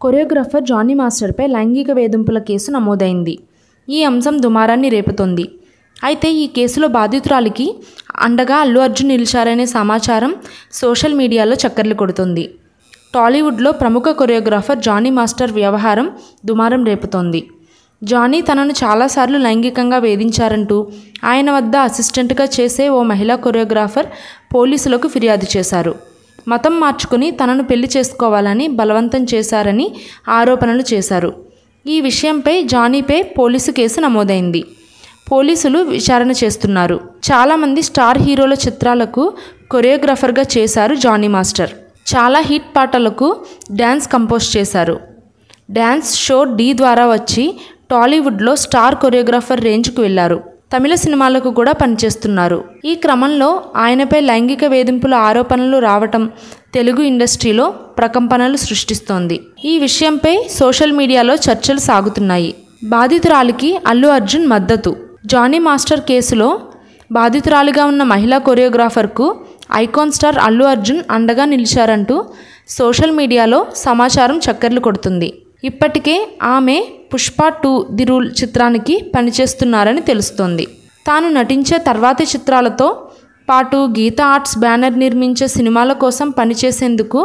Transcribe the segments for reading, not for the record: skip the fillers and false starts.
Choreographer Johnny మాస్టర్పై లైంగిక వేధింపుల case నమోదైంది. ఈ అంశం దుమారాన్ని రేపుతోంది. అయితే ఈ కేసులో బాధితురాలికి అండగా అల్లు అర్జున్ నిలిచారనే సమాచారం సోషల్ మీడియాలో చక్కర్లు కొడుతుంది. టాలీవుడ్లో ప్రముఖ కొరియోగ్రాఫర్ జానీ మాస్టర్ వ్యవహారం దుమారం రేపుతోంది. జానీ తనను చాలాసార్లు లైంగికంగా వేధించారంటూ ఆయన వద్ద అసిస్టెంట్గా చేసే ఓ మహిళా కొరియోగ్రాఫర్ పోలీసులకు ఫిర్యాదు చేశారు. మతం మార్చుకుని తనను పెళ్లి చేసుకోవాలని బలవంతం చేశారని ఆరోపణలు చేశారు. ఈ విషయంపై జానీపై పోలీసు కేసు నమోదైంది. పోలీసులు విచారణ చేస్తున్నారు. చాలామంది స్టార్ హీరోల చిత్రాలకు కొరియోగ్రాఫర్గా చేశారు జానీ మాస్టర్. చాలా హిట్ పాటలకు డ్యాన్స్ కంపోజ్ చేశారు. డ్యాన్స్ షో డి ద్వారా వచ్చి టాలీవుడ్లో స్టార్ కొరియోగ్రాఫర్ రేంజ్కు వెళ్లారు. తమిళ సినిమాలకు కూడా పనిచేస్తున్నారు. ఈ క్రమంలో ఆయనపై లైంగిక వేధింపుల ఆరోపణలు రావటం తెలుగు ఇండస్ట్రీలో ప్రకంపనలు సృష్టిస్తోంది. ఈ విషయంపై సోషల్ మీడియాలో చర్చలు సాగుతున్నాయి. బాధితురాలికి అల్లు అర్జున్ మద్దతు. జానీ మాస్టర్ కేసులో బాధితురాలిగా ఉన్న మహిళా కొరియోగ్రాఫర్కు ఐకాన్ స్టార్ అల్లు అర్జున్ అండగా నిలిచారంటూ సోషల్ మీడియాలో సమాచారం చక్కర్లు కొడుతుంది. ఇప్పటికే ఆమె పుష్ప 2 ది రూల్ చిత్రానికి పనిచేస్తున్నారని తెలుస్తోంది. తాను నటించే తర్వాతి చిత్రాలతో పాటు గీతా ఆర్ట్స్ బ్యానర్ నిర్మించే సినిమాల కోసం పనిచేసేందుకు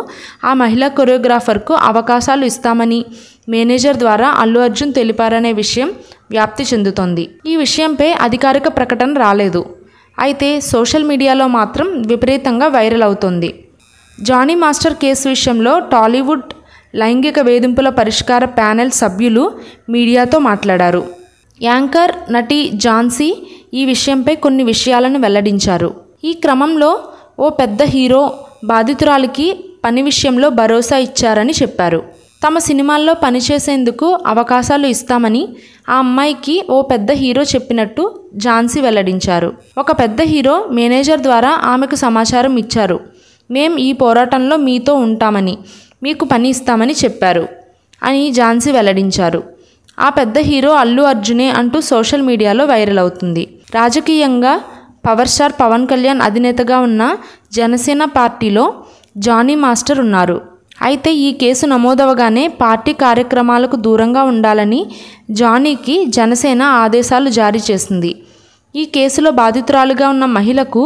ఆ మహిళా కొరియోగ్రాఫర్కు అవకాశాలు ఇస్తామని మేనేజర్ ద్వారా అల్లు అర్జున్ తెలిపారనే విషయం వ్యాప్తి చెందుతోంది. ఈ విషయంపై అధికారిక ప్రకటన రాలేదు. అయితే సోషల్ మీడియాలో మాత్రం విపరీతంగా వైరల్ అవుతోంది. జానీ మాస్టర్ కేసు విషయంలో టాలీవుడ్ లైంగిక వేధింపుల పరిష్కార ప్యానెల్ సభ్యులు మీడియాతో మాట్లాడారు. యాంకర్ నటి ఝాన్సీ ఈ విషయంపై కొన్ని విషయాలను వెల్లడించారు. ఈ క్రమంలో ఓ పెద్ద హీరో బాధితురాలికి పని విషయంలో భరోసా ఇచ్చారని చెప్పారు. తమ సినిమాల్లో పనిచేసేందుకు అవకాశాలు ఇస్తామని ఆ అమ్మాయికి ఓ పెద్ద హీరో చెప్పినట్టు ఝాన్సీ వెల్లడించారు. ఒక పెద్ద హీరో మేనేజర్ ద్వారా ఆమెకు సమాచారం ఇచ్చారు. మేం ఈ పోరాటంలో మీతో ఉంటామని, మీకు పని ఇస్తామని చెప్పారు అని ఝాన్సీ వెల్లడించారు. ఆ పెద్ద హీరో అల్లు అర్జునే అంటూ సోషల్ మీడియాలో వైరల్ అవుతుంది. రాజకీయంగా పవర్ స్టార్ పవన్ కళ్యాణ్ అధినేతగా ఉన్న జనసేన పార్టీలో జానీ మాస్టర్ ఉన్నారు. అయితే ఈ కేసు నమోదవగానే పార్టీ కార్యక్రమాలకు దూరంగా ఉండాలని జానీకి జనసేన ఆదేశాలు జారీ చేసింది. ఈ కేసులో బాధితురాలుగా ఉన్న మహిళకు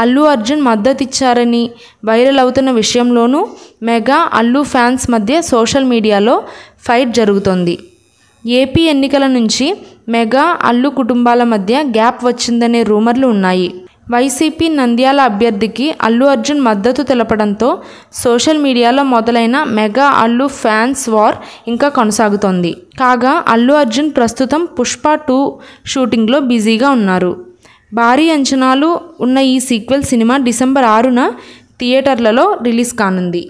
అల్లు అర్జున్ మద్దతిచ్చారని వైరల్ అవుతున్న విషయంలోనూ మెగా అల్లు ఫ్యాన్స్ మధ్య సోషల్ మీడియాలో ఫైట్ జరుగుతోంది. ఏపీ ఎన్నికల నుంచి మెగా అల్లు కుటుంబాల మధ్య గ్యాప్ వచ్చిందనే రూమర్లు ఉన్నాయి. వైసీపీ నంద్యాల అభ్యర్థికి అల్లు అర్జున్ మద్దతు తెలపడంతో సోషల్ మీడియాలో మొదలైన మెగా అల్లు ఫ్యాన్స్ వార్ ఇంకా కొనసాగుతోంది. కాగా అల్లు అర్జున్ ప్రస్తుతం పుష్ప 2 షూటింగ్లో బిజీగా ఉన్నారు. భారీ అంచనాలు ఉన్న ఈ సీక్వెల్ సినిమా డిసెంబర్ 6న థియేటర్లలో రిలీజ్ కానుంది.